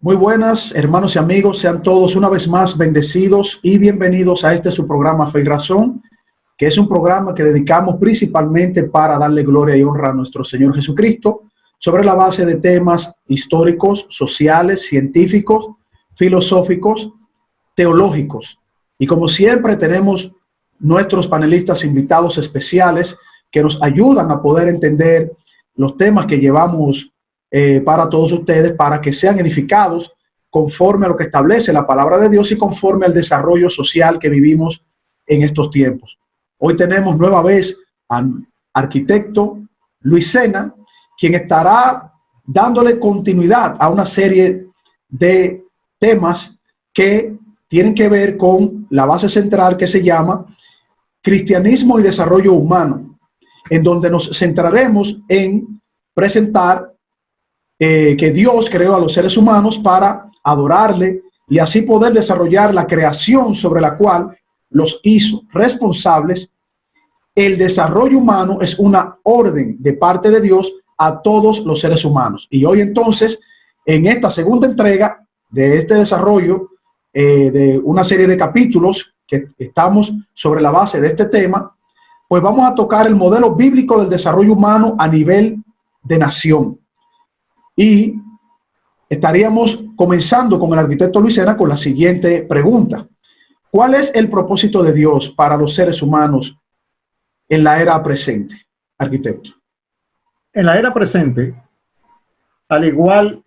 Muy buenas, hermanos y amigos, sean todos una vez más bendecidos y bienvenidos a este su programa Fe y Razón, que es un programa que dedicamos principalmente para darle gloria y honra a nuestro Señor Jesucristo, sobre la base de temas históricos, sociales, científicos, filosóficos, teológicos. Y como siempre tenemos nuestros panelistas invitados especiales que nos ayudan a poder entender los temas que llevamos para todos ustedes, para que sean edificados conforme a lo que establece la palabra de Dios y conforme al desarrollo social que vivimos en estos tiempos. Hoy tenemos nueva vez al arquitecto Luis Sena, quien estará dándole continuidad a una serie de temas que tienen que ver con la base central que se llama Cristianismo y Desarrollo Humano, en donde nos centraremos en presentar que Dios creó a los seres humanos para adorarle y así poder desarrollar la creación sobre la cual los hizo responsables. El desarrollo humano es una orden de parte de Dios a todos los seres humanos. Y hoy entonces, en esta segunda entrega de este desarrollo, de una serie de capítulos que estamos sobre la base de este tema, pues vamos a tocar el modelo bíblico del desarrollo humano a nivel de nación. Y estaríamos comenzando con el arquitecto Luis Sena con la siguiente pregunta. ¿Cuál es el propósito de Dios para los seres humanos en la era presente, arquitecto? En la era presente, al igual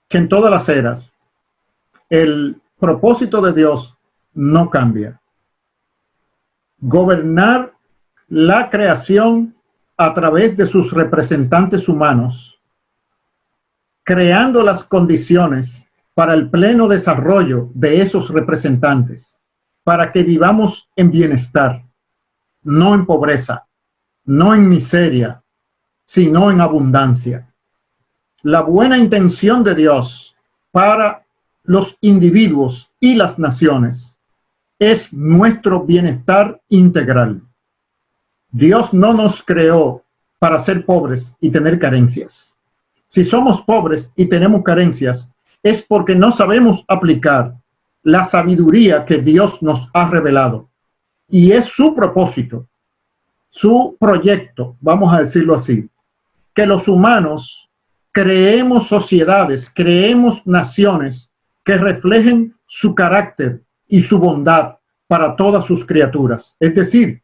que en todas las eras, el propósito de Dios no cambia. Gobernar la creación a través de sus representantes humanos, creando las condiciones para el pleno desarrollo de esos representantes, para que vivamos en bienestar, no en pobreza, no en miseria, sino en abundancia. La buena intención de Dios para los individuos y las naciones es nuestro bienestar integral. Dios no nos creó para ser pobres y tener carencias. Si somos pobres y tenemos carencias, es porque no sabemos aplicar la sabiduría que Dios nos ha revelado. Y es su propósito, su proyecto, vamos a decirlo así, que los humanos creemos sociedades, creemos naciones que reflejen su carácter y su bondad para todas sus criaturas. Es decir,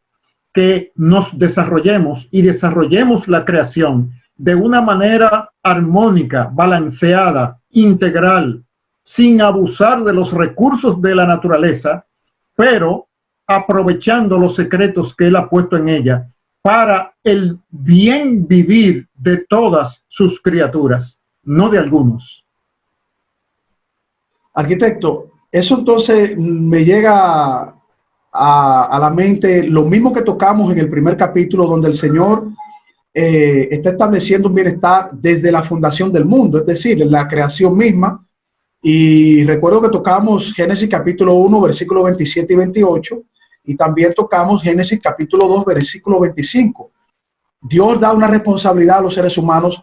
que nos desarrollemos y desarrollemos la creación de una manera armónica, balanceada, integral, sin abusar de los recursos de la naturaleza, pero aprovechando los secretos que Él ha puesto en ella para el bien vivir de todas sus criaturas, no de algunos. Arquitecto, eso entonces me llega a la mente lo mismo que tocamos en el primer capítulo, donde el Señor está estableciendo un bienestar desde la fundación del mundo, es decir, en la creación misma. Y recuerdo que tocamos Génesis capítulo 1, versículos 27 y 28, y también tocamos Génesis capítulo 2, versículo 25. Dios da una responsabilidad a los seres humanos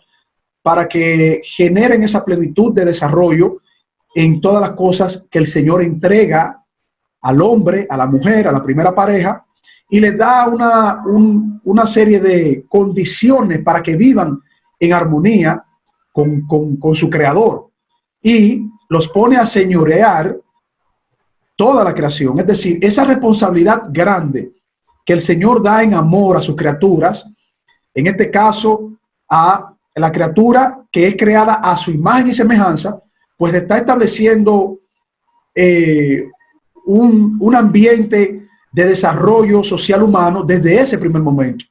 para que generen esa plenitud de desarrollo en todas las cosas que el Señor entrega al hombre, a la mujer, a la primera pareja, y les da una serie de condiciones para que vivan en armonía con su creador, y los pone a señorear toda la creación. Es decir, esa responsabilidad grande que el Señor da en amor a sus criaturas, en este caso a la criatura que es creada a su imagen y semejanza, pues está estableciendo un ambiente de desarrollo social humano desde ese primer momento.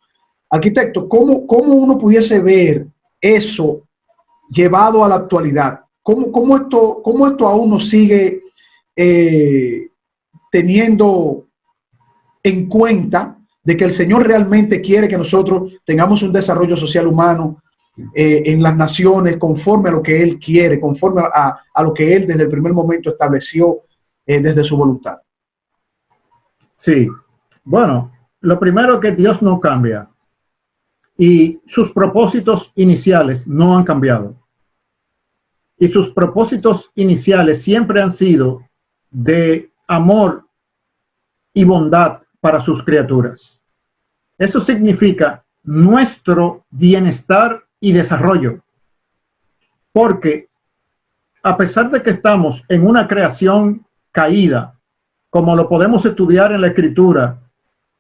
Arquitecto, ¿cómo uno pudiese ver eso llevado a la actualidad? ¿Cómo esto aún nos sigue teniendo en cuenta de que el Señor realmente quiere que nosotros tengamos un desarrollo social humano en las naciones conforme a lo que Él quiere, conforme a lo que Él desde el primer momento estableció desde su voluntad? Sí, bueno, lo primero es que Dios no cambia y sus propósitos iniciales no han cambiado. y sus propósitos iniciales siempre han sido de amor y bondad para sus criaturas. Eso significa nuestro bienestar y desarrollo, porque a pesar de que estamos en una creación caída, como lo podemos estudiar en la Escritura,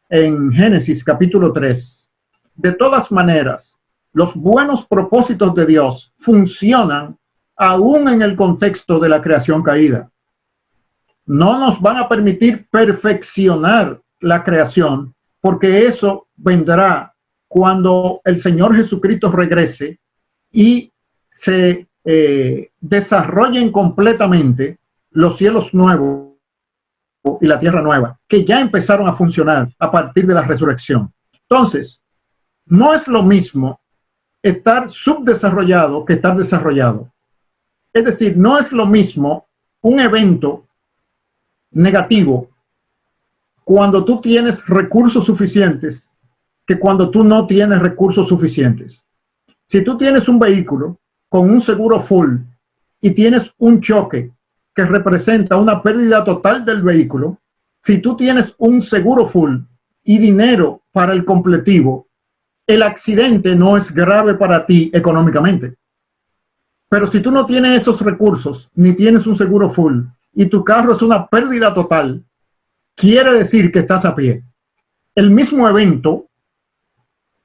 en Génesis capítulo 3, de todas maneras, los buenos propósitos de Dios funcionan aún en el contexto de la creación caída. No nos van a permitir perfeccionar la creación, porque eso vendrá cuando el Señor Jesucristo regrese y se desarrollen completamente los cielos nuevos y la tierra nueva, que ya empezaron a funcionar a partir de la resurrección. Entonces, no es lo mismo estar subdesarrollado que estar desarrollado. Es decir, no es lo mismo un evento negativo cuando tú tienes recursos suficientes que cuando tú no tienes recursos suficientes. Si tú tienes un vehículo con un seguro full y tienes un choque que representa una pérdida total del vehículo, si tú tienes un seguro full y dinero para el completivo, el accidente no es grave para ti económicamente. Pero si tú no tienes esos recursos, ni tienes un seguro full, y tu carro es una pérdida total, quiere decir que estás a pie. El mismo evento,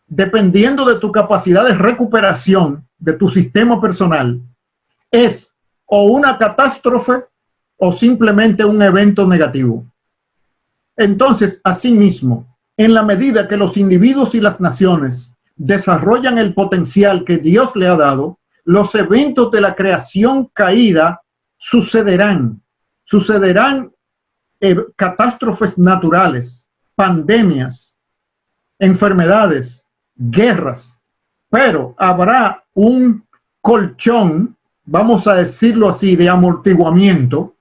dependiendo de tu capacidad de recuperación de tu sistema personal, es o una catástrofe o simplemente un evento negativo. Entonces, asimismo, en la medida que los individuos y las naciones desarrollan el potencial que Dios le ha dado, los eventos de la creación caída sucederán catástrofes naturales, pandemias, enfermedades, guerras, pero habrá un colchón, vamos a decirlo así, de amortiguamiento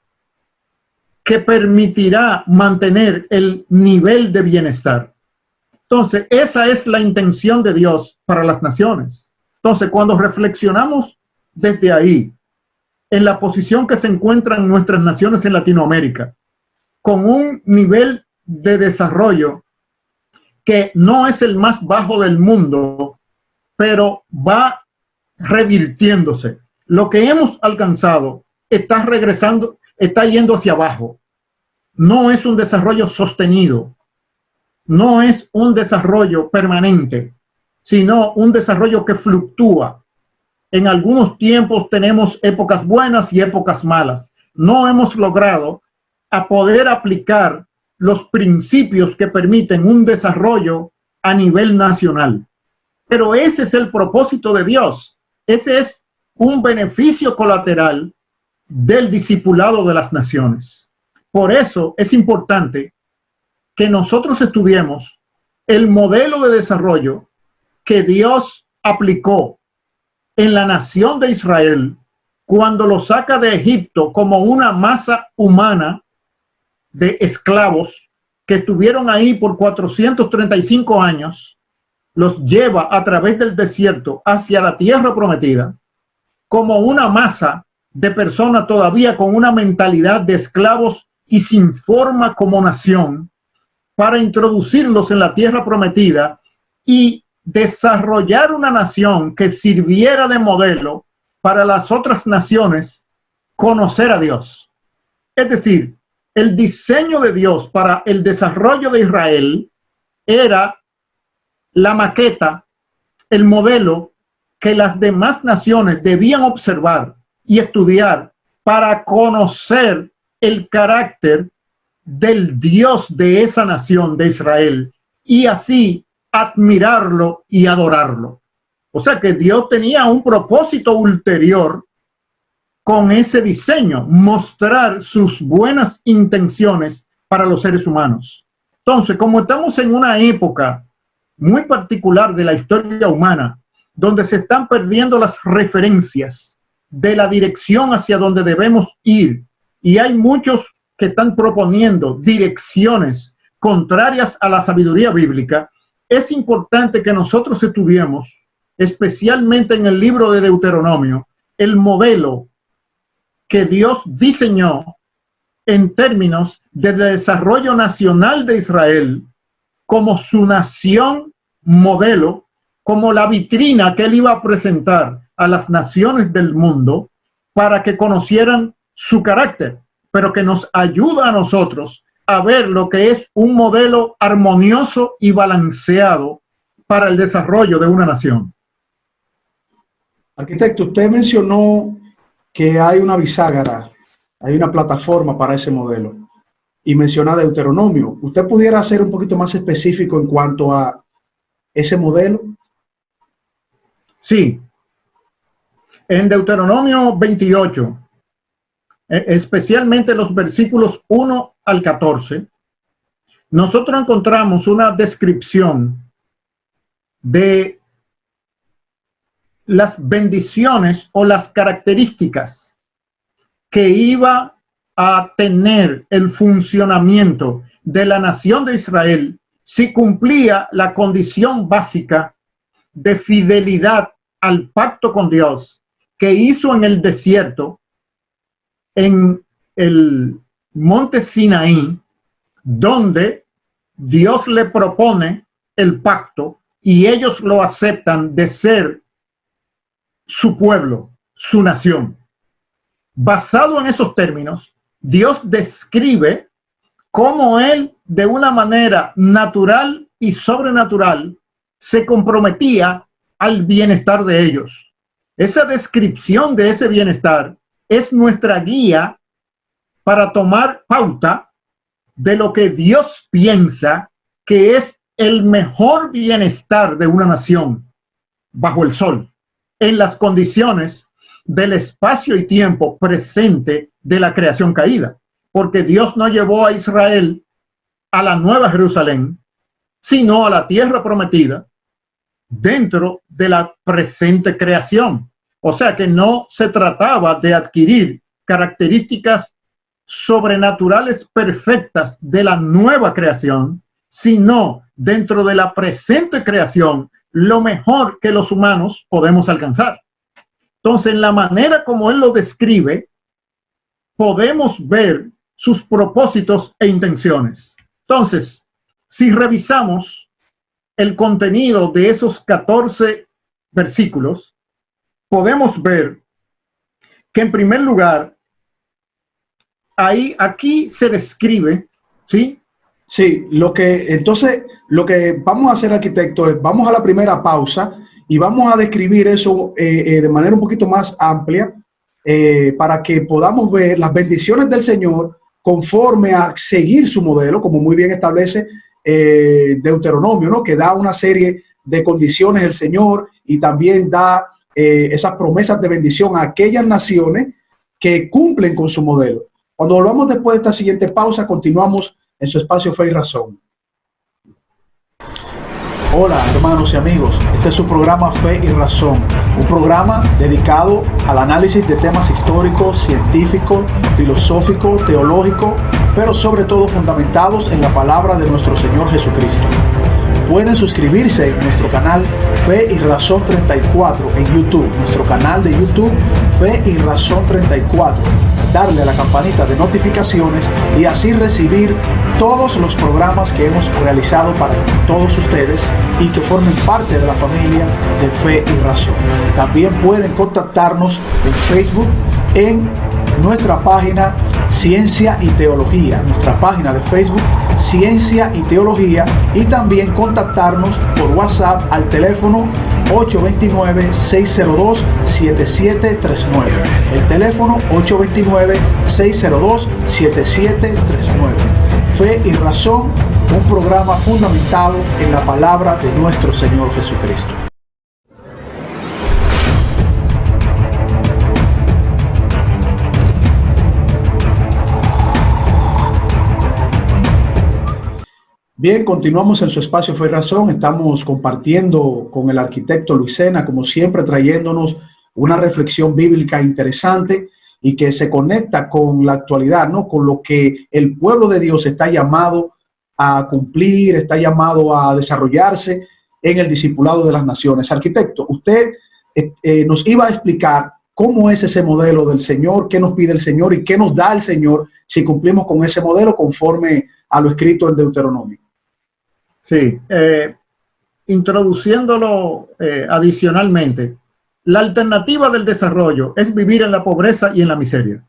que permitirá mantener el nivel de bienestar. Entonces, esa es la intención de Dios para las naciones. Entonces, cuando reflexionamos desde ahí, en la posición que se encuentran nuestras naciones en Latinoamérica, con un nivel de desarrollo que no es el más bajo del mundo, pero va revirtiéndose. Lo que hemos alcanzado está regresando, está yendo hacia abajo. No es un desarrollo sostenido, no es un desarrollo permanente, sino un desarrollo que fluctúa. En algunos tiempos tenemos épocas buenas y épocas malas. No hemos logrado a poder aplicar los principios que permiten un desarrollo a nivel nacional. Pero ese es el propósito de Dios. Ese es un beneficio colateral del discipulado de las naciones. Por eso es importante que nosotros estudiemos el modelo de desarrollo que Dios aplicó en la nación de Israel cuando lo saca de Egipto como una masa humana de esclavos que estuvieron ahí por 435 años, los lleva a través del desierto hacia la tierra prometida como una masa de personas todavía con una mentalidad de esclavos y sin forma como nación, para introducirlos en la tierra prometida y desarrollar una nación que sirviera de modelo para las otras naciones conocer a Dios. Es decir, el diseño de Dios para el desarrollo de Israel era la maqueta, el modelo que las demás naciones debían observar y estudiar para conocer el carácter del Dios de esa nación de Israel y así admirarlo y adorarlo. O sea que Dios tenía un propósito ulterior con ese diseño, mostrar sus buenas intenciones para los seres humanos. Entonces, como estamos en una época muy particular de la historia humana, donde se están perdiendo las referencias de la dirección hacia donde debemos ir, y hay muchos que están proponiendo direcciones contrarias a la sabiduría bíblica, es importante que nosotros estudiemos, especialmente en el libro de Deuteronomio, el modelo que Dios diseñó en términos del desarrollo nacional de Israel como su nación modelo, como la vitrina que él iba a presentar a las naciones del mundo para que conocieran su carácter, pero que nos ayuda a nosotros a ver lo que es un modelo armonioso y balanceado para el desarrollo de una nación. Arquitecto, usted mencionó que hay una bisagra, hay una plataforma para ese modelo y menciona Deuteronomio. ¿Usted pudiera ser un poquito más específico en cuanto a ese modelo? Sí. En Deuteronomio 28, especialmente los versículos 1 al 14, nosotros encontramos una descripción de las bendiciones o las características que iba a tener el funcionamiento de la nación de Israel si cumplía la condición básica de fidelidad al pacto con Dios que hizo en el desierto, en el monte Sinaí, donde Dios le propone el pacto y ellos lo aceptan de ser su pueblo, su nación. Basado en esos términos, Dios describe cómo él, de una manera natural y sobrenatural, se comprometía al bienestar de ellos. Esa descripción de ese bienestar es nuestra guía para tomar pauta de lo que Dios piensa que es el mejor bienestar de una nación bajo el sol, en las condiciones del espacio y tiempo presente de la creación caída, porque Dios no llevó a Israel a la Nueva Jerusalén, sino a la tierra prometida dentro de la presente creación. O sea que no se trataba de adquirir características sobrenaturales perfectas de la nueva creación, sino dentro de la presente creación, lo mejor que los humanos podemos alcanzar. Entonces, en la manera como él lo describe, podemos ver sus propósitos e intenciones. Entonces, si revisamos el contenido de esos 14 versículos, podemos ver que en primer lugar, aquí se describe, ¿sí? Sí, lo que vamos a hacer, arquitecto, es vamos a la primera pausa y vamos a describir eso de manera un poquito más amplia para que podamos ver las bendiciones del Señor conforme a seguir su modelo, como muy bien establece Deuteronomio, ¿no? Que da una serie de condiciones el Señor y también da esas promesas de bendición a aquellas naciones que cumplen con su modelo. Cuando volvamos después de esta siguiente pausa, continuamos en su espacio Fe y Razón. Hola hermanos y amigos, este es su programa Fe y Razón, un programa dedicado al análisis de temas históricos, científicos, filosóficos, teológicos, pero sobre todo fundamentados en la palabra de nuestro Señor Jesucristo. Pueden suscribirse en nuestro canal Fe y Razón 34 en YouTube, nuestro canal de YouTube Fe y Razón 34. Darle a la campanita de notificaciones y así recibir todos los programas que hemos realizado para todos ustedes y que formen parte de la familia de Fe y Razón. También pueden contactarnos en Facebook en nuestra página Ciencia y Teología, nuestra página de Facebook Ciencia y Teología, y también contactarnos por WhatsApp al teléfono 829-602-7739. El teléfono 829-602-7739. Fe y Razón, un programa fundamentado en la palabra de nuestro Señor Jesucristo. Bien, continuamos en su espacio Fe y Razón. Estamos compartiendo con el arquitecto Luis Sena, como siempre, trayéndonos una reflexión bíblica interesante y que se conecta con la actualidad, ¿no? Con lo que el pueblo de Dios está llamado a cumplir, está llamado a desarrollarse en el discipulado de las naciones. Arquitecto, usted nos iba a explicar ¿Cómo es ese modelo del Señor? ¿Qué nos pide el Señor y qué nos da el Señor si cumplimos con ese modelo conforme a lo escrito en Deuteronomio? Sí, introduciéndolo adicionalmente, la alternativa del desarrollo es vivir en la pobreza y en la miseria.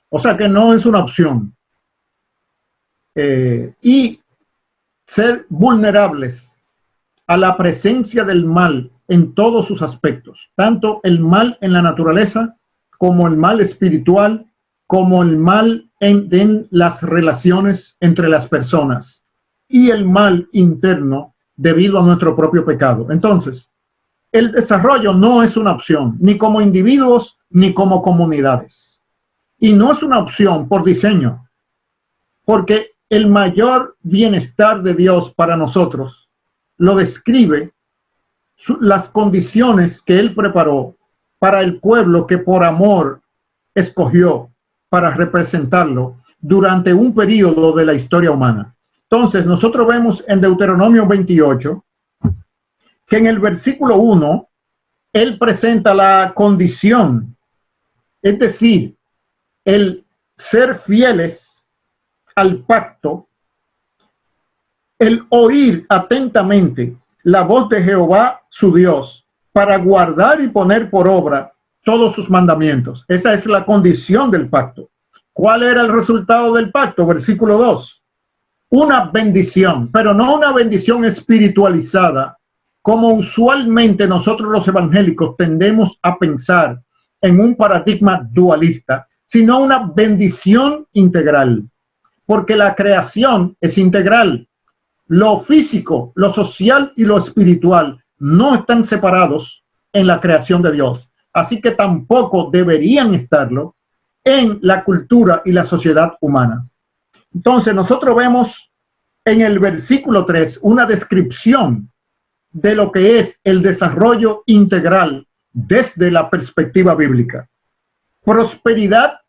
O sea que no es una opción. Y ser vulnerables a la presencia del mal en todos sus aspectos, tanto el mal en la naturaleza, como el mal espiritual, como el mal en las relaciones entre las personas y el mal interno debido a nuestro propio pecado. Entonces, el desarrollo no es una opción, ni como individuos, ni como comunidades. Y no es una opción por diseño, porque el mayor bienestar de Dios para nosotros lo describe las condiciones que Él preparó para el pueblo que por amor escogió para representarlo durante un periodo de la historia humana. Entonces, nosotros vemos en Deuteronomio 28 que en el versículo 1, Él presenta la condición, es decir, el ser fieles al pacto, el oír atentamente la voz de Jehová, su Dios, para guardar y poner por obra todos sus mandamientos. Esa es la condición del pacto. ¿Cuál era el resultado del pacto? Versículo 2. Una bendición, pero no una bendición espiritualizada, como usualmente nosotros los evangélicos tendemos a pensar en un paradigma dualista, sino una bendición integral, porque la creación es integral. Lo físico, lo social y lo espiritual no están separados en la creación de Dios, así que tampoco deberían estarlo en la cultura y la sociedad humanas. Entonces nosotros vemos en el versículo 3 una descripción de lo que es el desarrollo integral desde la perspectiva bíblica. Prosperidad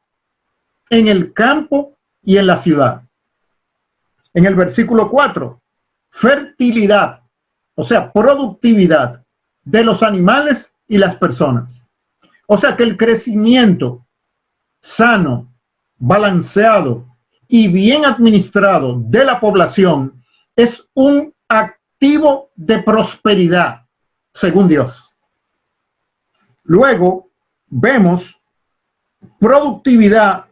en el campo y en la ciudad. En el versículo 4, fertilidad, o sea, productividad de los animales y las personas. O sea que el crecimiento sano, balanceado y bien administrado de la población es un activo de prosperidad, según Dios. Luego vemos productividad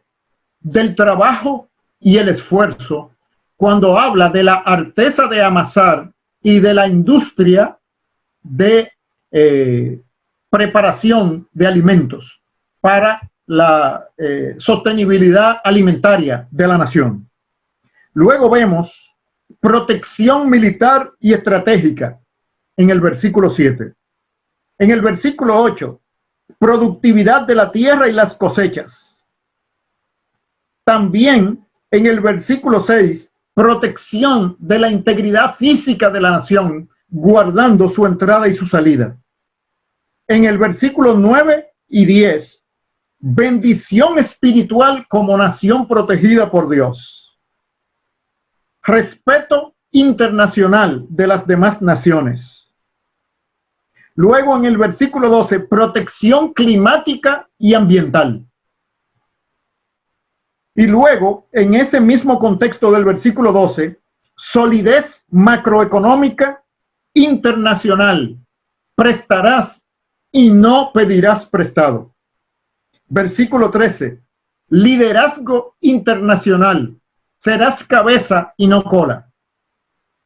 del trabajo y el esfuerzo cuando habla de la arteza de amasar y de la industria de preparación de alimentos para la sostenibilidad alimentaria de la nación. Luego vemos protección militar y estratégica en el versículo 7. En el versículo 8, productividad de la tierra y las cosechas. También en el versículo 6, protección de la integridad física de la nación, guardando su entrada y su salida. En el versículo 9 y 10, bendición espiritual como nación protegida por Dios. Respeto internacional de las demás naciones. Luego en el versículo 12, protección climática y ambiental. Y luego, en ese mismo contexto del versículo 12, solidez macroeconómica internacional. Prestarás y no pedirás prestado. Versículo 13, liderazgo internacional. Serás cabeza y no cola.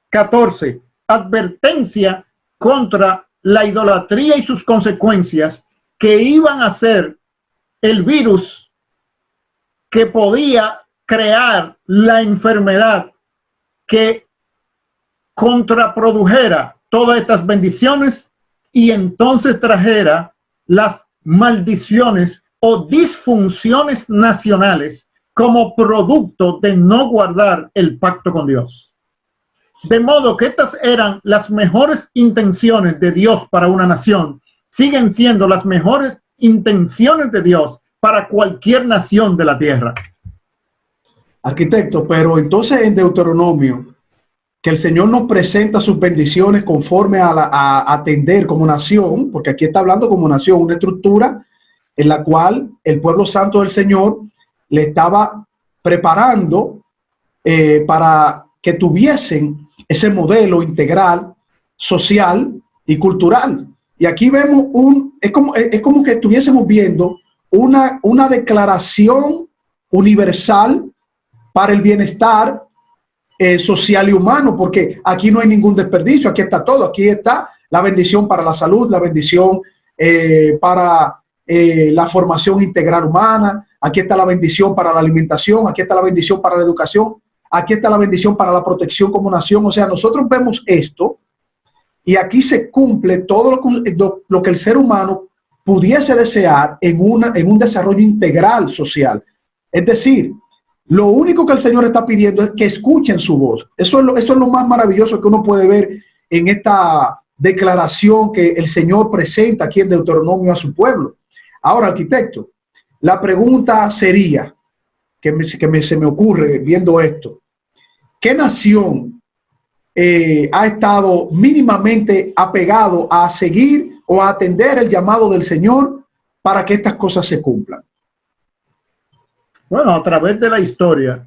14, advertencia contra la idolatría y sus consecuencias que iban a ser el virus que podía crear la enfermedad que contraprodujera todas estas bendiciones y entonces trajera las maldiciones o disfunciones nacionales como producto de no guardar el pacto con Dios. De modo que estas eran las mejores intenciones de Dios para una nación, siguen siendo las mejores intenciones de Dios para cualquier nación de la tierra. Arquitecto, pero entonces en Deuteronomio, que el Señor nos presenta sus bendiciones conforme a atender como nación, porque aquí está hablando como nación, una estructura en la cual el pueblo santo del Señor le estaba preparando para que tuviesen ese modelo integral, social y cultural. Y aquí vemos es como que estuviésemos viendo una declaración universal para el bienestar social y humano, porque aquí no hay ningún desperdicio, aquí está todo, aquí está la bendición para la salud, la bendición para la formación integral humana, aquí está la bendición para la alimentación, aquí está la bendición para la educación, aquí está la bendición para la protección como nación. O sea, nosotros vemos esto y aquí se cumple todo lo que el ser humano pudiese desear en un desarrollo integral social. Es decir, lo único que el Señor está pidiendo es que escuchen su voz. Eso es lo más maravilloso que uno puede ver en esta declaración que el Señor presenta aquí en Deuteronomio a su pueblo. Ahora, arquitecto, la pregunta sería, se me ocurre viendo esto, ¿qué nación ha estado mínimamente apegado a seguir o a atender el llamado del Señor para que estas cosas se cumplan? Bueno, a través de la historia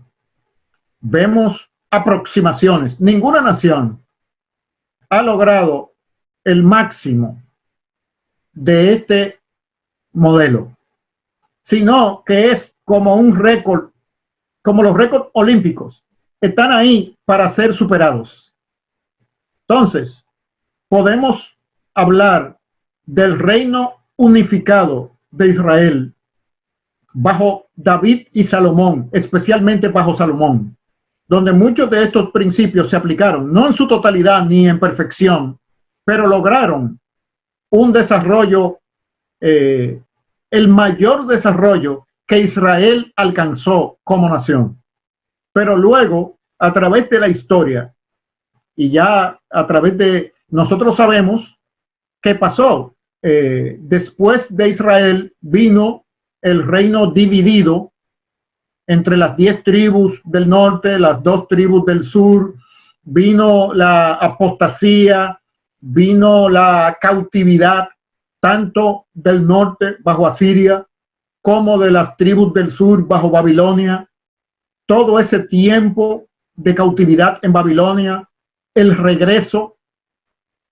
vemos aproximaciones. Ninguna nación ha logrado el máximo de este modelo, sino que es como un récord, como los récords olímpicos, están ahí para ser superados. Entonces, podemos hablar del reino unificado de Israel bajo David y Salomón, especialmente bajo Salomón, donde muchos de estos principios se aplicaron, no en su totalidad ni en perfección, pero lograron un desarrollo, el mayor desarrollo que Israel alcanzó como nación. Pero luego, a través de la historia, y ya a través de nosotros sabemos qué pasó. Después de Israel vino el reino dividido entre las 10 tribus del norte, las 2 tribus del sur, vino la apostasía, vino la cautividad, tanto del norte bajo Asiria, como de las tribus del sur bajo Babilonia. Todo ese tiempo de cautividad en Babilonia, el regreso,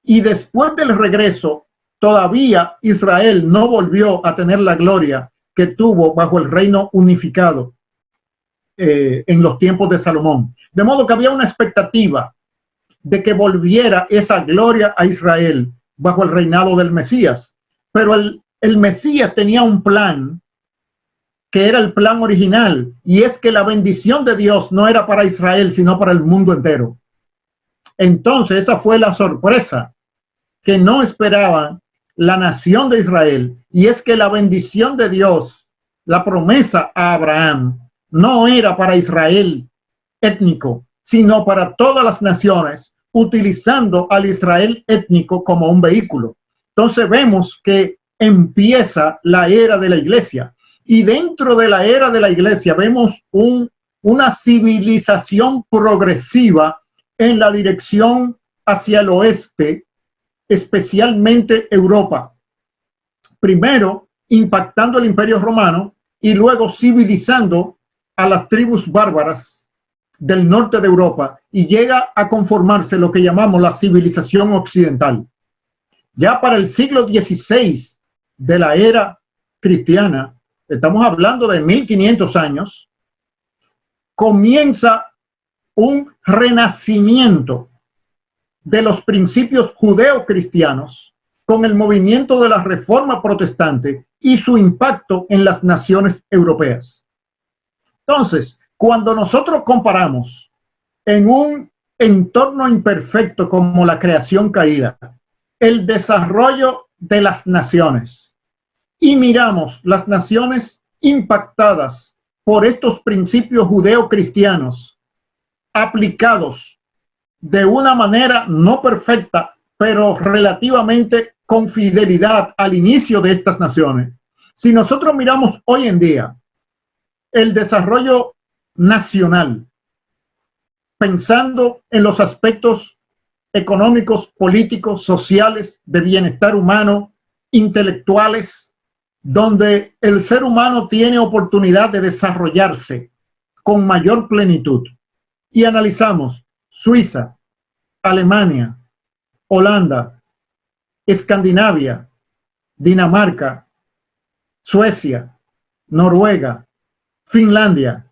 y después del regreso, todavía Israel no volvió a tener la gloria que tuvo bajo el reino unificado en los tiempos de Salomón. De modo que había una expectativa de que volviera esa gloria a Israel bajo el reinado del Mesías. Pero el Mesías tenía un plan que era el plan original, y es que la bendición de Dios no era para Israel, sino para el mundo entero. Entonces, esa fue la sorpresa que no esperaban la nación de Israel, y es que la bendición de Dios, la promesa a Abraham, no era para Israel étnico, sino para todas las naciones, utilizando al Israel étnico como un vehículo. Entonces vemos que empieza la era de la iglesia, y dentro de la era de la iglesia vemos una civilización progresiva en la dirección hacia el oeste, especialmente Europa. Primero impactando el Imperio Romano y luego civilizando a las tribus bárbaras del norte de Europa, y llega a conformarse lo que llamamos la civilización occidental. Ya para el siglo XVI de la era cristiana, estamos hablando de 1500 años, comienza un renacimiento de los principios judeo-cristianos con el movimiento de la Reforma Protestante y su impacto en las naciones europeas. Entonces, cuando nosotros comparamos en un entorno imperfecto como la creación caída, el desarrollo de las naciones, y miramos las naciones impactadas por estos principios judeo-cristianos aplicados de una manera no perfecta, pero relativamente con fidelidad al inicio de estas naciones. Si nosotros miramos hoy en día el desarrollo nacional, pensando en los aspectos económicos, políticos, sociales, de bienestar humano, intelectuales, donde el ser humano tiene oportunidad de desarrollarse con mayor plenitud. Y analizamos Suiza, Alemania, Holanda, Escandinavia, Dinamarca, Suecia, Noruega, Finlandia,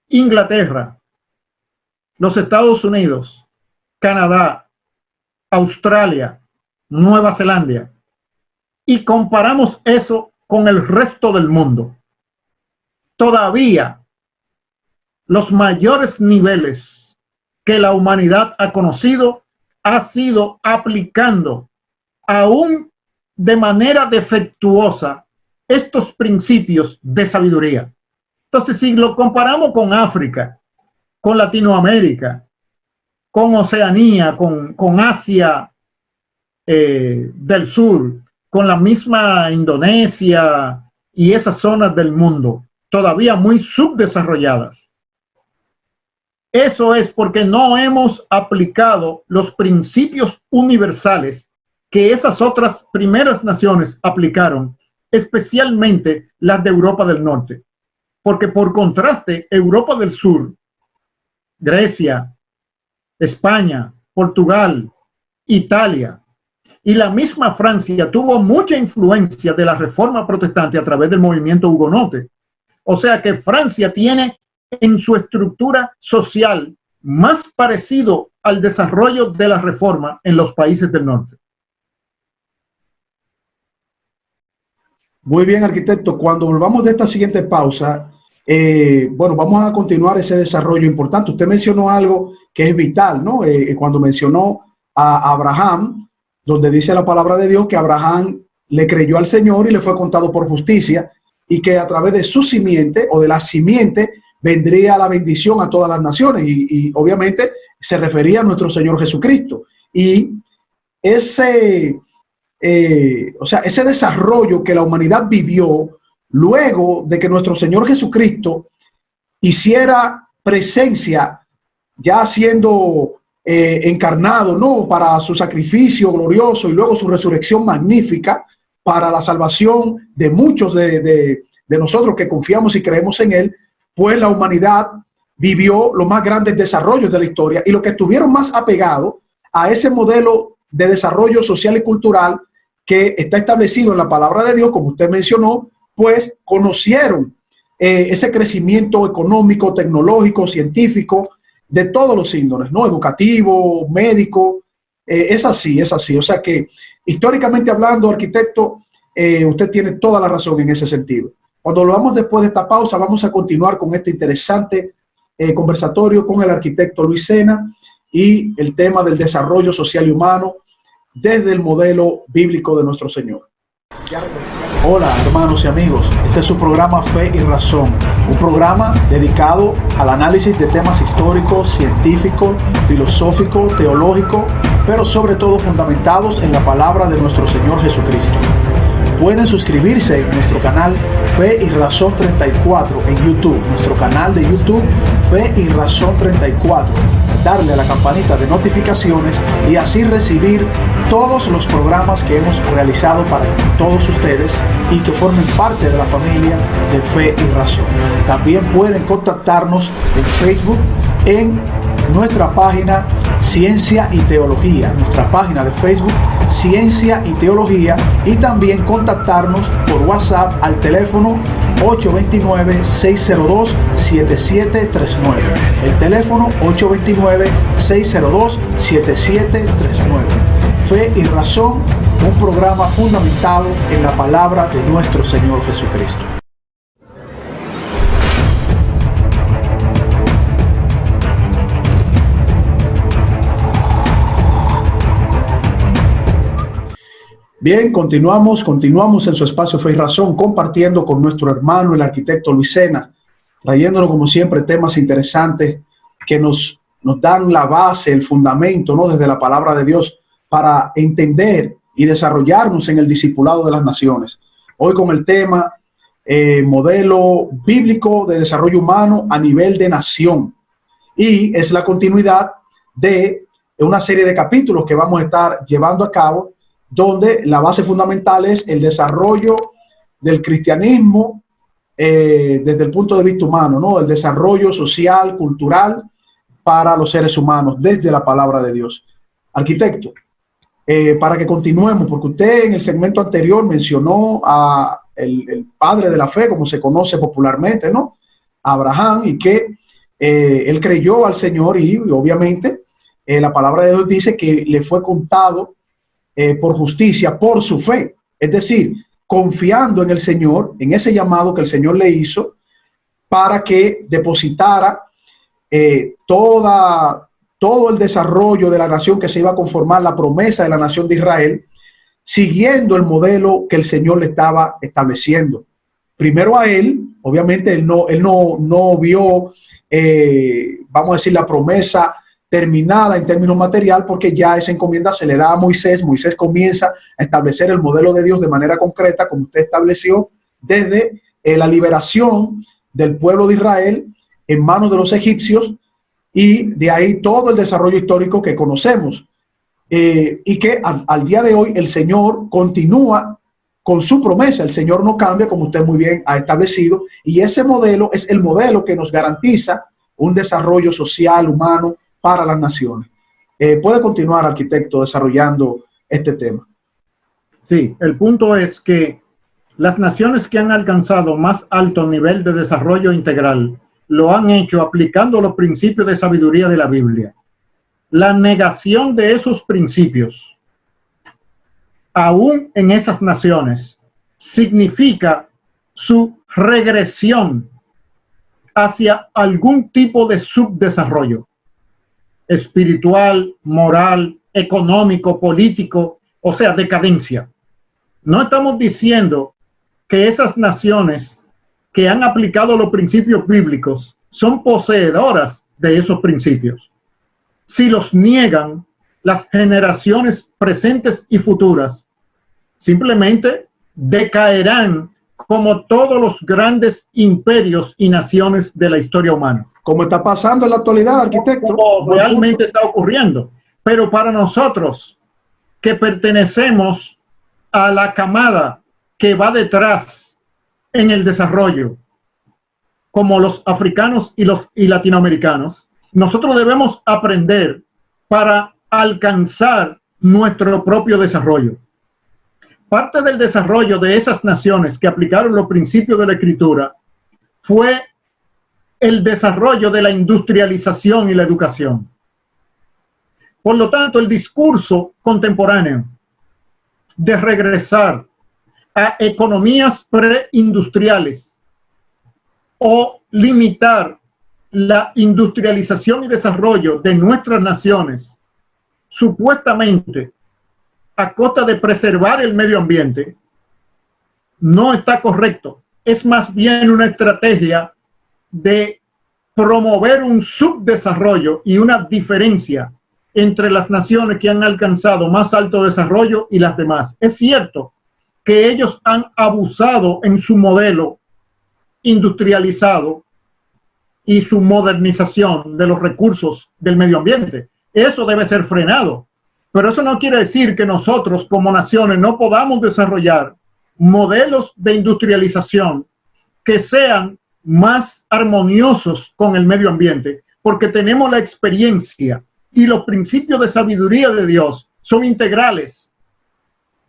Inglaterra, los Estados Unidos, Canadá, Australia, Nueva Zelanda, y comparamos eso con el resto del mundo. Todavía los mayores niveles que la humanidad ha conocido ha sido aplicando aún de manera defectuosa estos principios de sabiduría. Entonces, si lo comparamos con África, con Latinoamérica, con Oceanía, con Asia del Sur, con la misma Indonesia y esas zonas del mundo todavía muy subdesarrolladas, eso es porque no hemos aplicado los principios universales que esas otras primeras naciones aplicaron, especialmente las de Europa del Norte. Porque por contraste, Europa del Sur, Grecia, España, Portugal, Italia y la misma Francia tuvo mucha influencia de la Reforma Protestante a través del movimiento hugonote. O sea que Francia tiene en su estructura social más parecido al desarrollo de la Reforma en los países del norte. Muy bien, arquitecto. Cuando volvamos de esta siguiente pausa, bueno, vamos a continuar ese desarrollo importante. Usted mencionó algo que es vital, ¿no? Cuando mencionó a Abraham, donde dice la palabra de Dios que Abraham le creyó al Señor y le fue contado por justicia, y que a través de su simiente o de la simiente vendría la bendición a todas las naciones. Y obviamente se refería a nuestro Señor Jesucristo. Y ese desarrollo que la humanidad vivió luego de que nuestro Señor Jesucristo hiciera presencia, ya siendo encarnado, ¿no?, para su sacrificio glorioso y luego su resurrección magnífica para la salvación de muchos de nosotros que confiamos y creemos en Él, pues la humanidad vivió los más grandes desarrollos de la historia, y los que estuvieron más apegados a ese modelo de desarrollo social y cultural que está establecido en la palabra de Dios, como usted mencionó, pues conocieron ese crecimiento económico, tecnológico, científico, de todos los índoles, ¿no? Educativo, médico, es así. O sea que históricamente hablando, arquitecto, usted tiene toda la razón en ese sentido. Cuando lo vamos después de esta pausa, vamos a continuar con este interesante conversatorio con el arquitecto Luis Sena y el tema del desarrollo social y humano desde el modelo bíblico de nuestro Señor. Hola, hermanos y amigos, este es su programa Fe y Razón, un programa dedicado al análisis de temas históricos, científicos, filosóficos, teológicos, pero sobre todo fundamentados en la palabra de nuestro Señor Jesucristo. Pueden suscribirse en nuestro canal Fe y Razón 34 en YouTube, nuestro canal de YouTube Fe y Razón 34. Darle a la campanita de notificaciones y así recibir todos los programas que hemos realizado para todos ustedes y que formen parte de la familia de Fe y Razón. También pueden contactarnos en Facebook en nuestra página Ciencia y Teología, nuestra página de Facebook Ciencia y Teología, y también contactarnos por WhatsApp al teléfono 829-602-7739. El teléfono 829-602-7739. Fe y Razón, un programa fundamentado en la palabra de nuestro Señor Jesucristo. Bien, continuamos en su espacio Fe y Razón, compartiendo con nuestro hermano, el arquitecto Luis Sena, trayéndonos como siempre temas interesantes que nos dan la base, el fundamento, ¿no?, desde la palabra de Dios para entender y desarrollarnos en el discipulado de las naciones. Hoy con el tema modelo bíblico de desarrollo humano a nivel de nación, y es la continuidad de una serie de capítulos que vamos a estar llevando a cabo, donde la base fundamental es el desarrollo del cristianismo desde el punto de vista humano, ¿no? El desarrollo social, cultural para los seres humanos desde la palabra de Dios. Arquitecto, para que continuemos, porque usted en el segmento anterior mencionó a el padre de la fe, como se conoce popularmente, ¿no? Abraham, y que él creyó al Señor y obviamente la palabra de Dios dice que le fue contado por justicia, por su fe. Es decir, confiando en el Señor, en ese llamado que el Señor le hizo para que depositara todo el desarrollo de la nación que se iba a conformar, la promesa de la nación de Israel, siguiendo el modelo que el Señor le estaba estableciendo. Primero a él, obviamente él no vio, vamos a decir, la promesa terminada en términos material, porque ya esa encomienda se le da a Moisés. Moisés comienza a establecer el modelo de Dios de manera concreta, como usted estableció, desde la liberación del pueblo de Israel en manos de los egipcios, y de ahí todo el desarrollo histórico que conocemos, y que al día de hoy el Señor continúa con su promesa. El Señor no cambia, como usted muy bien ha establecido, y ese modelo es el modelo que nos garantiza un desarrollo social, humano, para las naciones. Puede continuar, arquitecto, desarrollando este tema. Sí, el punto es que las naciones que han alcanzado más alto nivel de desarrollo integral lo han hecho aplicando los principios de sabiduría de la Biblia. La negación de esos principios, aún en esas naciones, significa su regresión hacia algún tipo de subdesarrollo espiritual, moral, económico, político, o sea, decadencia. No estamos diciendo que esas naciones que han aplicado los principios bíblicos son poseedoras de esos principios. Si los niegan, las generaciones presentes y futuras simplemente decaerán como todos los grandes imperios y naciones de la historia humana. Como está pasando en la actualidad, arquitecto. Como realmente está ocurriendo. Pero para nosotros, que pertenecemos a la camada que va detrás en el desarrollo, como los africanos y latinoamericanos, nosotros debemos aprender para alcanzar nuestro propio desarrollo. Parte del desarrollo de esas naciones que aplicaron los principios de la Escritura fue el desarrollo de la industrialización y la educación. Por lo tanto, el discurso contemporáneo de regresar a economías preindustriales o limitar la industrialización y desarrollo de nuestras naciones, supuestamente a costa de preservar el medio ambiente, no está correcto. Es más bien una estrategia de promover un subdesarrollo y una diferencia entre las naciones que han alcanzado más alto desarrollo y las demás. Es cierto que ellos han abusado en su modelo industrializado y su modernización de los recursos del medio ambiente. Eso debe ser frenado. Pero eso no quiere decir que nosotros como naciones no podamos desarrollar modelos de industrialización que sean más armoniosos con el medio ambiente, porque tenemos la experiencia y los principios de sabiduría de Dios son integrales,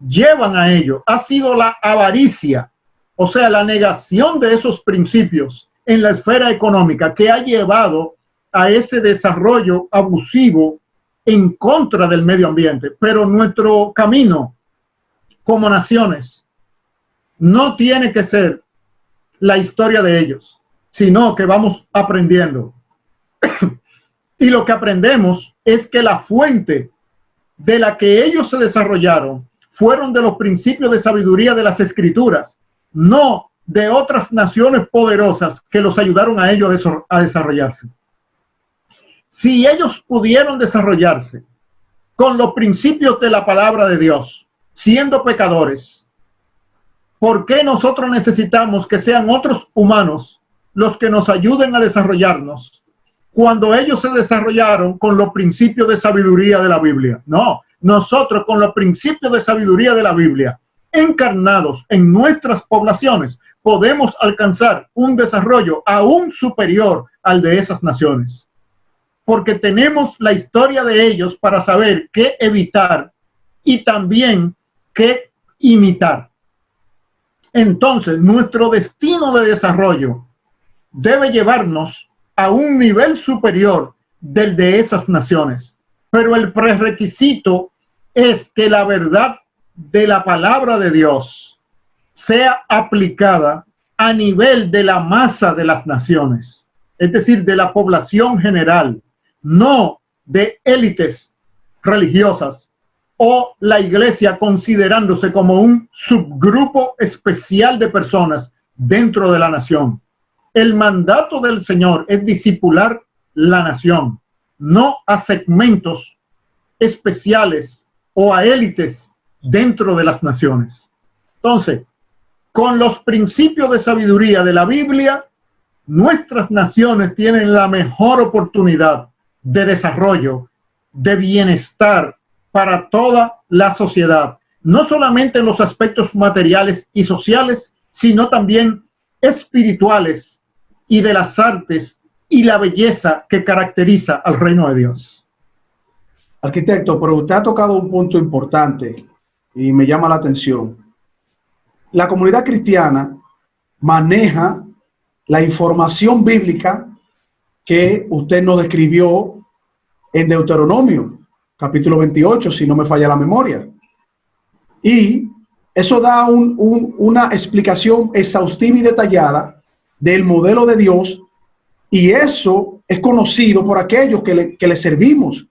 llevan a ello. Ha sido la avaricia, o sea, la negación de esos principios en la esfera económica que ha llevado a ese desarrollo abusivo en contra del medio ambiente. Pero nuestro camino como naciones no tiene que ser la historia de ellos, sino que vamos aprendiendo. Y lo que aprendemos es que la fuente de la que ellos se desarrollaron fueron de los principios de sabiduría de las Escrituras, no de otras naciones poderosas que los ayudaron a ellos a desarrollarse. Si ellos pudieron desarrollarse con los principios de la palabra de Dios, siendo pecadores, ¿por qué nosotros necesitamos que sean otros humanos los que nos ayuden a desarrollarnos cuando ellos se desarrollaron con los principios de sabiduría de la Biblia? No, nosotros con los principios de sabiduría de la Biblia encarnados en nuestras poblaciones, podemos alcanzar un desarrollo aún superior al de esas naciones. Porque tenemos la historia de ellos para saber qué evitar y también qué imitar. Entonces, nuestro destino de desarrollo debe llevarnos a un nivel superior del de esas naciones. Pero el prerequisito es que la verdad de la palabra de Dios sea aplicada a nivel de la masa de las naciones, es decir, de la población general, no de élites religiosas o la iglesia considerándose como un subgrupo especial de personas dentro de la nación. El mandato del Señor es discipular la nación, no a segmentos especiales o a élites dentro de las naciones. Entonces, con los principios de sabiduría de la Biblia, nuestras naciones tienen la mejor oportunidad de desarrollo, de bienestar para toda la sociedad, no solamente en los aspectos materiales y sociales, sino también espirituales y de las artes y la belleza que caracteriza al reino de Dios. Arquitecto, pero usted ha tocado un punto importante y me llama la atención. La comunidad cristiana maneja la información bíblica que usted nos describió en Deuteronomio, capítulo 28, si no me falla la memoria. Y eso da una explicación exhaustiva y detallada del modelo de Dios, y eso es conocido por aquellos que le servimos.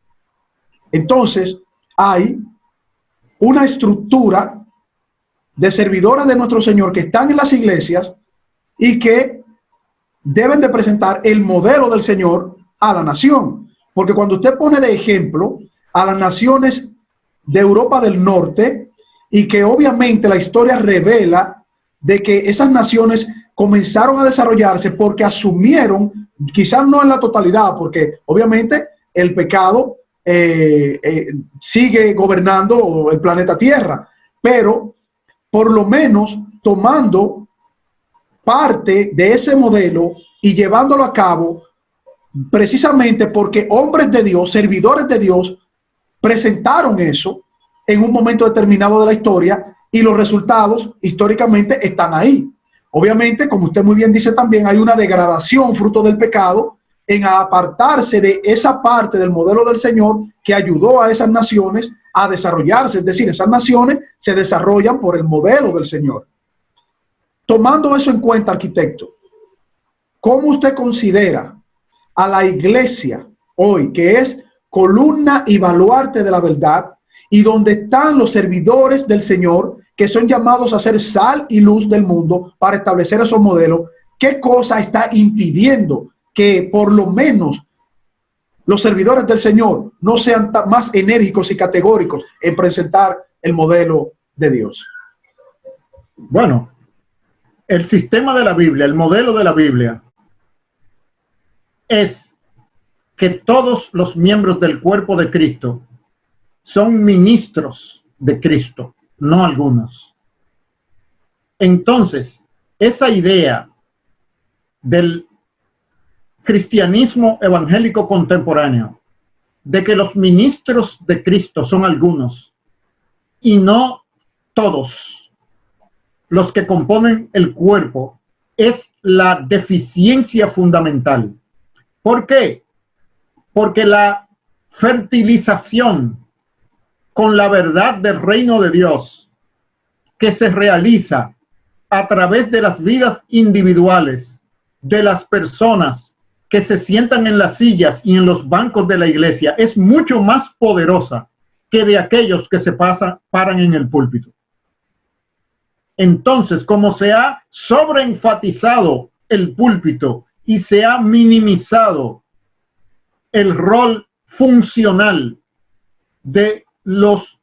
Entonces, hay una estructura de servidores de nuestro Señor que están en las iglesias y que deben de presentar el modelo del Señor a la nación. Porque cuando usted pone de ejemplo a las naciones de Europa del Norte, y que obviamente la historia revela de que esas naciones comenzaron a desarrollarse porque asumieron, quizás no en la totalidad, porque obviamente el pecado sigue gobernando el planeta Tierra, pero por lo menos tomando parte de ese modelo y llevándolo a cabo, precisamente porque hombres de Dios, servidores de Dios, presentaron eso en un momento determinado de la historia, y los resultados históricamente están ahí. Obviamente, como usted muy bien dice, también hay una degradación fruto del pecado en apartarse de esa parte del modelo del Señor que ayudó a esas naciones a desarrollarse. Es decir, esas naciones se desarrollan por el modelo del Señor. Tomando eso en cuenta, arquitecto, ¿cómo usted considera a la iglesia hoy, que es columna y baluarte de la verdad, y donde están los servidores del Señor, que son llamados a ser sal y luz del mundo para establecer esos modelos? ¿Qué cosa está impidiendo que por lo menos los servidores del Señor no sean más enérgicos y categóricos en presentar el modelo de Dios? Bueno, el sistema de la Biblia, el modelo de la Biblia, es que todos los miembros del cuerpo de Cristo son ministros de Cristo, no algunos. Entonces, esa idea del cristianismo evangélico contemporáneo, de que los ministros de Cristo son algunos y no todos los que componen el cuerpo, es la deficiencia fundamental. ¿Por qué? Porque la fertilización con la verdad del reino de Dios, que se realiza a través de las vidas individuales de las personas que se sientan en las sillas y en los bancos de la iglesia, es mucho más poderosa que de aquellos que se paran en el púlpito. Entonces, como se ha sobreenfatizado el púlpito y se ha minimizado el rol funcional de los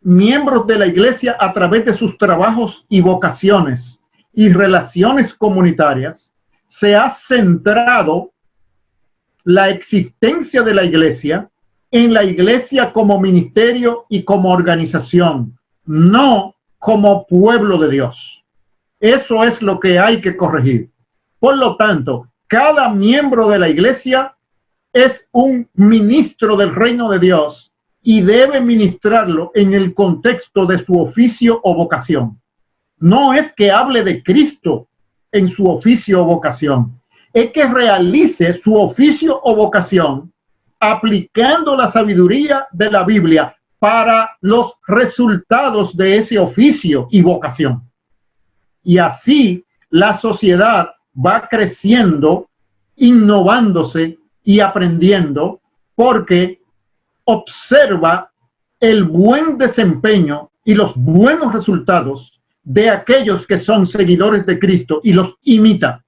miembros de la iglesia a través de sus trabajos y vocaciones y relaciones comunitarias, se ha centrado la existencia de la iglesia en la iglesia como ministerio y como organización, no como pueblo de Dios. Eso es lo que hay que corregir. Por lo tanto, cada miembro de la iglesia es un ministro del reino de Dios y debe ministrarlo en el contexto de su oficio o vocación. No es que hable de Cristo en su oficio o vocación, es que realice su oficio o vocación aplicando la sabiduría de la Biblia para los resultados de ese oficio y vocación. Y así la sociedad va creciendo, innovándose y aprendiendo, porque observa el buen desempeño y los buenos resultados de aquellos que son seguidores de Cristo y los imita.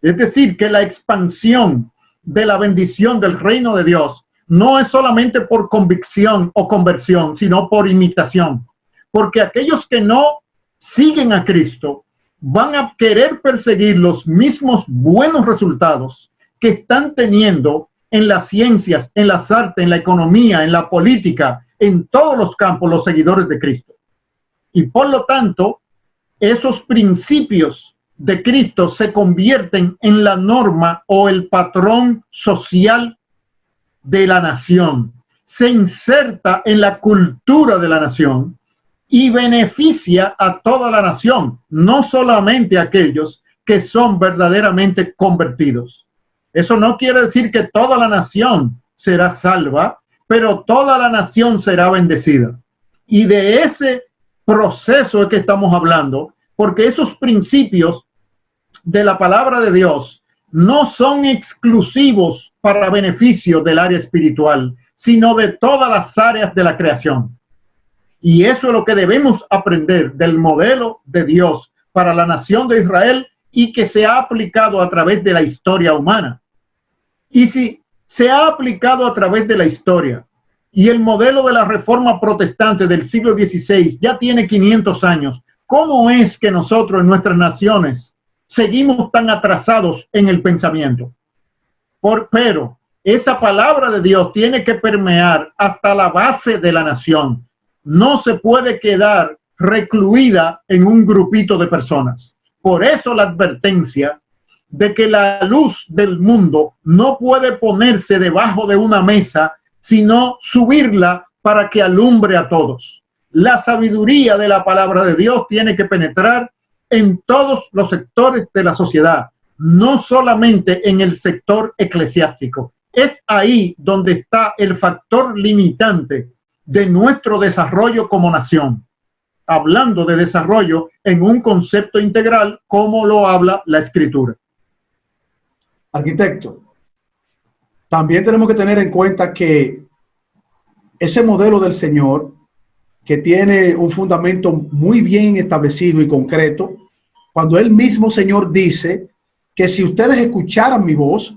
Es decir, que la expansión de la bendición del reino de Dios no es solamente por convicción o conversión, sino por imitación. Porque aquellos que no siguen a Cristo van a querer perseguir los mismos buenos resultados que están teniendo en las ciencias, en las artes, en la economía, en la política, en todos los campos, los seguidores de Cristo. Y por lo tanto, esos principios de Cristo se convierten en la norma o el patrón social de la nación. Se inserta en la cultura de la nación y beneficia a toda la nación, no solamente a aquellos que son verdaderamente convertidos. Eso no quiere decir que toda la nación será salva, pero toda la nación será bendecida. Y de ese proceso es que estamos hablando, porque esos principios de la palabra de Dios no son exclusivos para beneficio del área espiritual, sino de todas las áreas de la creación. Y eso es lo que debemos aprender del modelo de Dios para la nación de Israel y que se ha aplicado a través de la historia humana. Y si se ha aplicado a través de la historia y el modelo de la reforma protestante del siglo XVI ya tiene 500 años, ¿cómo es que nosotros en nuestras naciones seguimos tan atrasados en el pensamiento? Pero esa palabra de Dios tiene que permear hasta la base de la nación. No se puede quedar recluida en un grupito de personas. Por eso la advertencia de que la luz del mundo no puede ponerse debajo de una mesa, sino subirla para que alumbre a todos. La sabiduría de la palabra de Dios tiene que penetrar en todos los sectores de la sociedad, no solamente en el sector eclesiástico. Es ahí donde está el factor limitante de nuestro desarrollo como nación, hablando de desarrollo en un concepto integral como lo habla la Escritura. Arquitecto, también tenemos que tener en cuenta que ese modelo del Señor, que tiene un fundamento muy bien establecido y concreto, cuando el mismo Señor dice que si ustedes escucharan mi voz,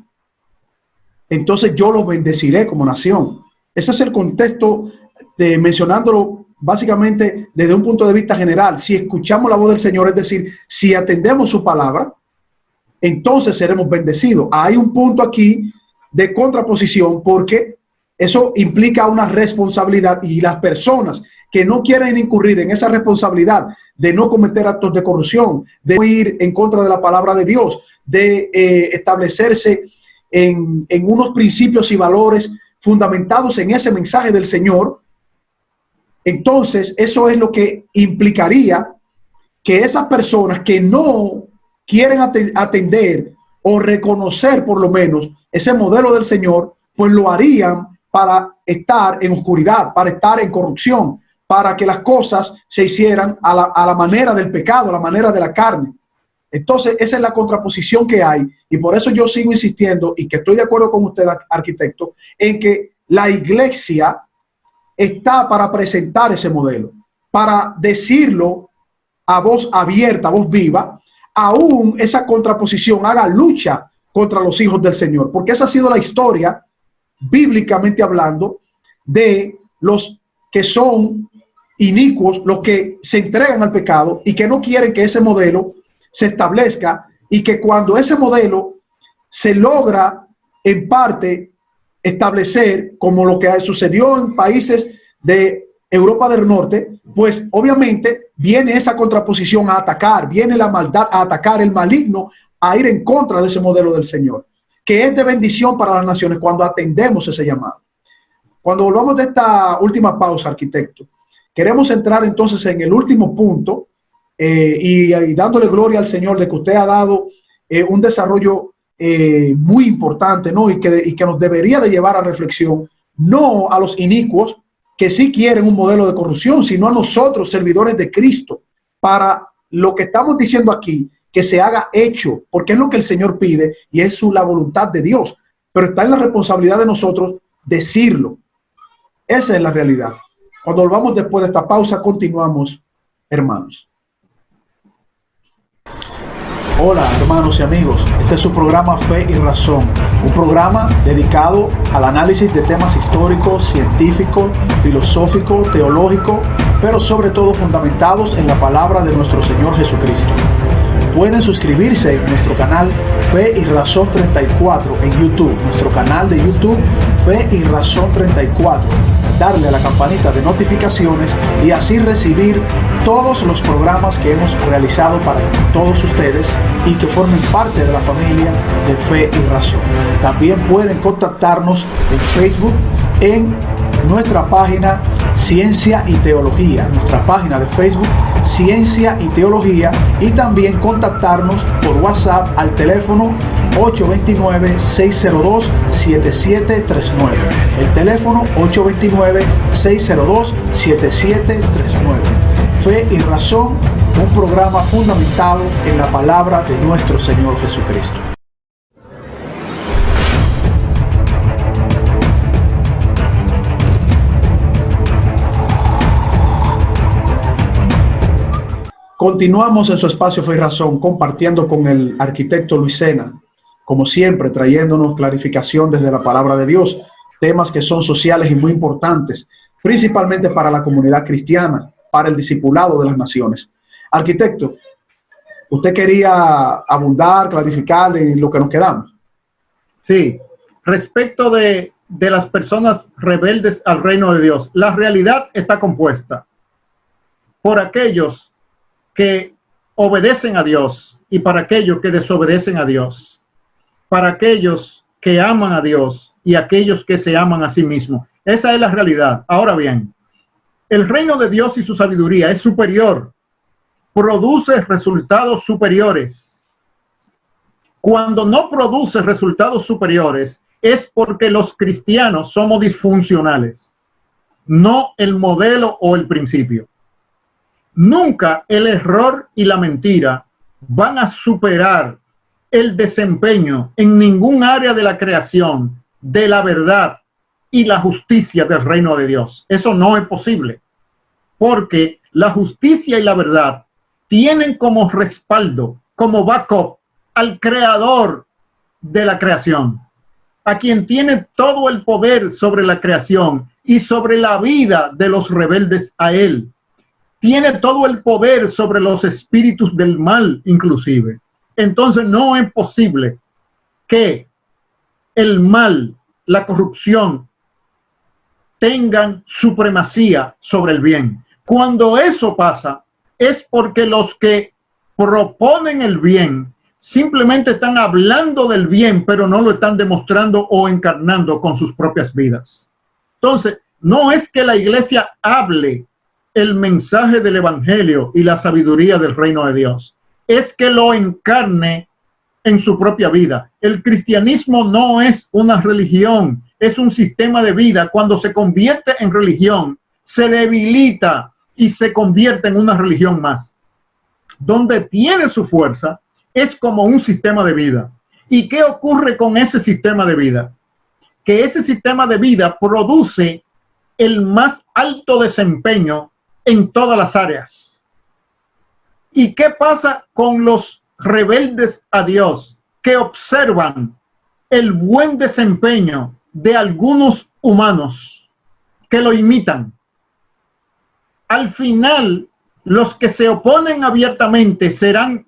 entonces yo los bendeciré como nación. Ese es el contexto de mencionándolo básicamente desde un punto de vista general. Si escuchamos la voz del Señor, es decir, si atendemos su palabra, entonces seremos bendecidos. Hay un punto aquí de contraposición porque eso implica una responsabilidad y las personas que no quieren incurrir en esa responsabilidad de no cometer actos de corrupción, de no ir en contra de la palabra de Dios, de establecerse en unos principios y valores fundamentados en ese mensaje del Señor, entonces eso es lo que implicaría que esas personas que no quieren atender o reconocer por lo menos ese modelo del Señor, pues lo harían para estar en oscuridad, para estar en corrupción, para que las cosas se hicieran a la manera del pecado, a la manera de la carne. Entonces esa es la contraposición que hay y por eso yo sigo insistiendo y que estoy de acuerdo con usted, arquitecto, en que la iglesia está para presentar ese modelo, para decirlo a voz abierta, a voz viva, aún esa contraposición haga lucha contra los hijos del Señor, porque esa ha sido la historia, bíblicamente hablando, de los que son inicuos, los que se entregan al pecado y que no quieren que ese modelo se establezca, y que cuando ese modelo se logra en parte establecer, como lo que sucedió en países de Europa del Norte, pues obviamente viene esa contraposición a atacar, viene la maldad a atacar, el maligno a ir en contra de ese modelo del Señor, que es de bendición para las naciones cuando atendemos ese llamado. Cuando volvamos de esta última pausa, arquitecto, queremos entrar entonces en el último punto y dándole gloria al Señor de que usted ha dado un desarrollo muy importante, ¿no? Y que nos debería de llevar a reflexión, no a los inicuos que sí quieren un modelo de corrupción, sino a nosotros, servidores de Cristo, para lo que estamos diciendo aquí, que se haga hecho, porque es lo que el Señor pide y es la voluntad de Dios, pero está en la responsabilidad de nosotros decirlo. Esa es la realidad. Cuando volvamos después de esta pausa, continuamos, hermanos. Hola, hermanos y amigos. Este es su programa Fe y Razón, un programa dedicado al análisis de temas históricos, científicos, filosóficos, teológicos, pero sobre todo fundamentados en la palabra de nuestro Señor Jesucristo. Pueden suscribirse en nuestro canal Fe y Razón 34 en YouTube, nuestro canal de YouTube Fe y Razón 34. Darle a la campanita de notificaciones y así recibir todos los programas que hemos realizado para todos ustedes y que formen parte de la familia de Fe y Razón. También pueden contactarnos en Facebook en nuestra página Ciencia y Teología, nuestra página de Facebook Ciencia y Teología, y también contactarnos por WhatsApp al teléfono 829-602-7739. El teléfono 829-602-7739. Fe y Razón, un programa fundamentado en la palabra de nuestro Señor Jesucristo. Continuamos en su espacio Fe y Razón, compartiendo con el arquitecto Luis Sena, como siempre, trayéndonos clarificación desde la palabra de Dios, temas que son sociales y muy importantes, principalmente para la comunidad cristiana, para el discipulado de las naciones. Arquitecto, ¿usted quería abundar, clarificar en lo que nos quedamos? Sí, respecto de las personas rebeldes al reino de Dios, la realidad está compuesta por aquellos que obedecen a Dios y para aquellos que desobedecen a Dios, para aquellos que aman a Dios y aquellos que se aman a sí mismos. Esa es la realidad. Ahora bien, el reino de Dios y su sabiduría es superior, produce resultados superiores. Cuando no produce resultados superiores es porque los cristianos somos disfuncionales, no el modelo o el principio. Nunca el error y la mentira van a superar el desempeño en ningún área de la creación de la verdad y la justicia del reino de Dios. Eso no es posible, porque la justicia y la verdad tienen como respaldo, como backup, al creador de la creación, a quien tiene todo el poder sobre la creación y sobre la vida de los rebeldes a él. Tiene todo el poder sobre los espíritus del mal, inclusive. Entonces no es posible que el mal, la corrupción, tengan supremacía sobre el bien. Cuando eso pasa, es porque los que proponen el bien simplemente están hablando del bien, pero no lo están demostrando o encarnando con sus propias vidas. Entonces, no es que la iglesia hable el mensaje del evangelio y la sabiduría del reino de Dios, es que lo encarne en su propia vida. El cristianismo no es una religión, es un sistema de vida. Cuando se convierte en religión, se debilita y se convierte en una religión más. Donde tiene su fuerza es como un sistema de vida. ¿Y qué ocurre con ese sistema de vida? Que ese sistema de vida produce el más alto desempeño en todas las áreas. ¿Y qué pasa con los rebeldes a Dios que observan el buen desempeño de algunos humanos que lo imitan? Al final, los que se oponen abiertamente serán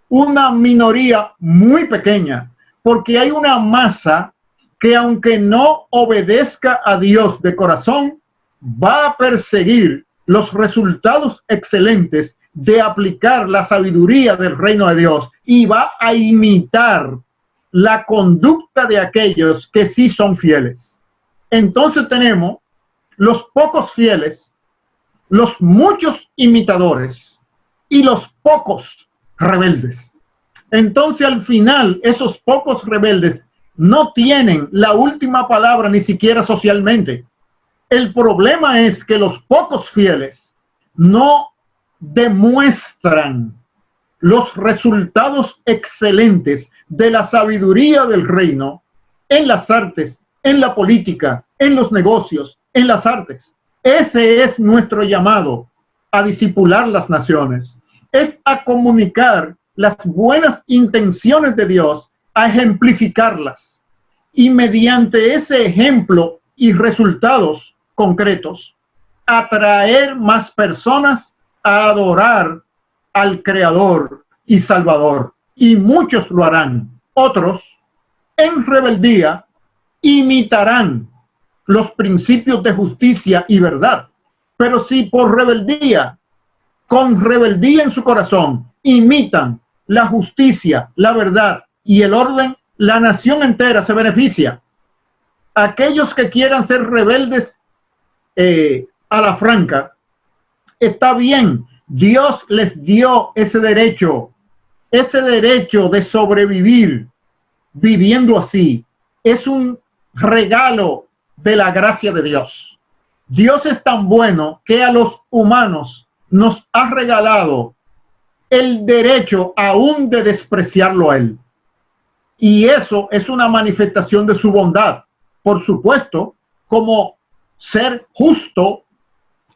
una minoría muy pequeña, porque hay una masa que, aunque no obedezca a Dios de corazón, va a perseguir los resultados excelentes de aplicar la sabiduría del reino de Dios y va a imitar la conducta de aquellos que sí son fieles. Entonces tenemos los pocos fieles, los muchos imitadores y los pocos rebeldes. Entonces al final esos pocos rebeldes no tienen la última palabra ni siquiera socialmente. El problema es que los pocos fieles no demuestran los resultados excelentes de la sabiduría del reino en las artes, en la política, en los negocios, en las artes. Ese es nuestro llamado, a discipular las naciones. Es a comunicar las buenas intenciones de Dios, a ejemplificarlas. Y mediante ese ejemplo y resultados concretos, atraer más personas a adorar al Creador y Salvador. Y muchos lo harán. Otros, en rebeldía, imitarán los principios de justicia y verdad. Pero si por rebeldía, con rebeldía en su corazón, imitan la justicia, la verdad y el orden, la nación entera se beneficia. Aquellos que quieran ser rebeldes a la franca, está bien. Dios les dio ese derecho de sobrevivir viviendo así. Es un regalo de la gracia de Dios. Dios es tan bueno que a los humanos nos ha regalado el derecho aún de despreciarlo a Él. Y eso es una manifestación de su bondad. Por supuesto, como ser justo,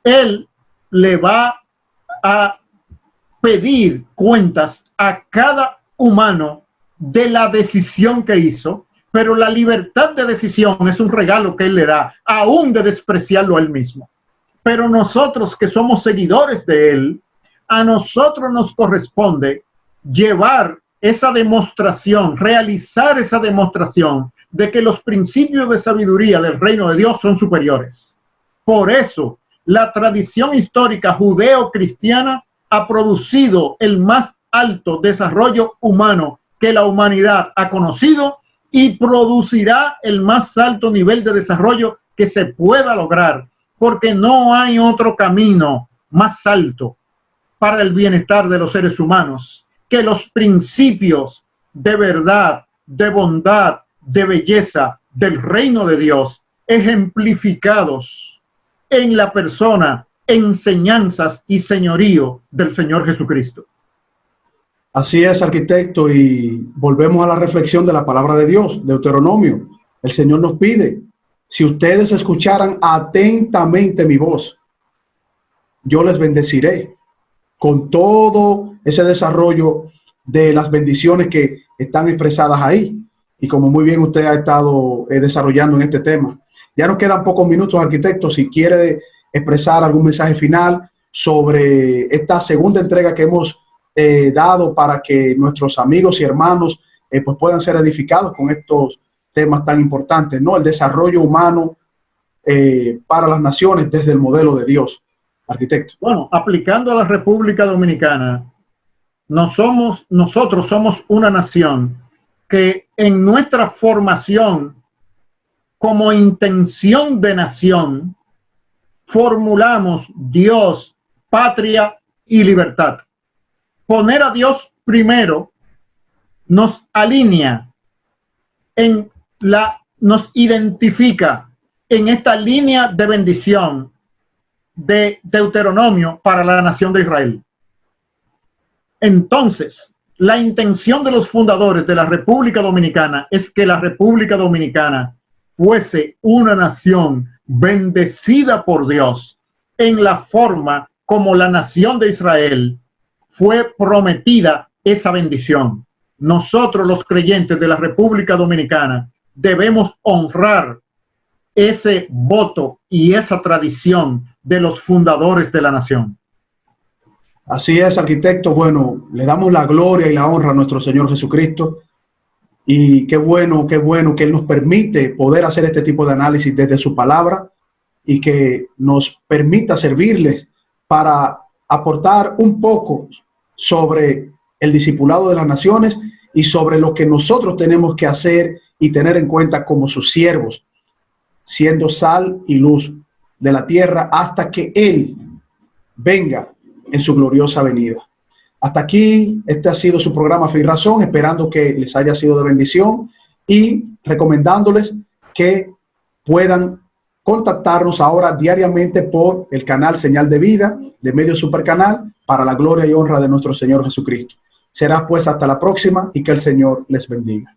Él le va a pedir cuentas a cada humano de la decisión que hizo, pero la libertad de decisión es un regalo que Él le da, aún de despreciarlo a Él mismo. Pero nosotros que somos seguidores de Él, a nosotros nos corresponde llevar esa demostración, realizar esa demostración de que los principios de sabiduría del reino de Dios son superiores. Por eso, la tradición histórica judeo-cristiana ha producido el más alto desarrollo humano que la humanidad ha conocido y producirá el más alto nivel de desarrollo que se pueda lograr, porque no hay otro camino más alto para el bienestar de los seres humanos que los principios de verdad, de bondad, de belleza del reino de Dios, ejemplificados en la persona, enseñanzas y señorío del Señor Jesucristo. Así es, arquitecto, y volvemos a la reflexión de la palabra de Dios, Deuteronomio. El Señor nos pide, si ustedes escucharan atentamente mi voz, yo les bendeciré con todo ese desarrollo de las bendiciones que están expresadas ahí. Y como muy bien usted ha estado desarrollando en este tema. Ya nos quedan pocos minutos, arquitecto, si quiere expresar algún mensaje final sobre esta segunda entrega que hemos dado para que nuestros amigos y hermanos pues puedan ser edificados con estos temas tan importantes, ¿no? El desarrollo humano para las naciones desde el modelo de Dios. Arquitecto. Bueno, aplicando a la República Dominicana, nosotros somos una nación que en nuestra formación como intención de nación formulamos Dios, patria y libertad. Poner a Dios primero nos alinea nos identifica en esta línea de bendición de Deuteronomio para la nación de Israel. Entonces, la intención de los fundadores de la República Dominicana es que la República Dominicana fuese una nación bendecida por Dios en la forma como la nación de Israel fue prometida esa bendición. Nosotros, los creyentes de la República Dominicana, debemos honrar ese voto y esa tradición de los fundadores de la nación. Así es, arquitecto. Bueno, le damos la gloria y la honra a nuestro Señor Jesucristo. Y qué bueno que Él nos permite poder hacer este tipo de análisis desde su palabra y que nos permita servirles para aportar un poco sobre el discipulado de las naciones y sobre lo que nosotros tenemos que hacer y tener en cuenta como sus siervos, siendo sal y luz de la tierra hasta que Él venga en su gloriosa venida. Hasta aquí, este ha sido su programa Fe y Razón, esperando que les haya sido de bendición y recomendándoles que puedan contactarnos ahora diariamente por el canal Señal de Vida de Medio Supercanal para la gloria y honra de nuestro Señor Jesucristo. Será pues hasta la próxima y que el Señor les bendiga.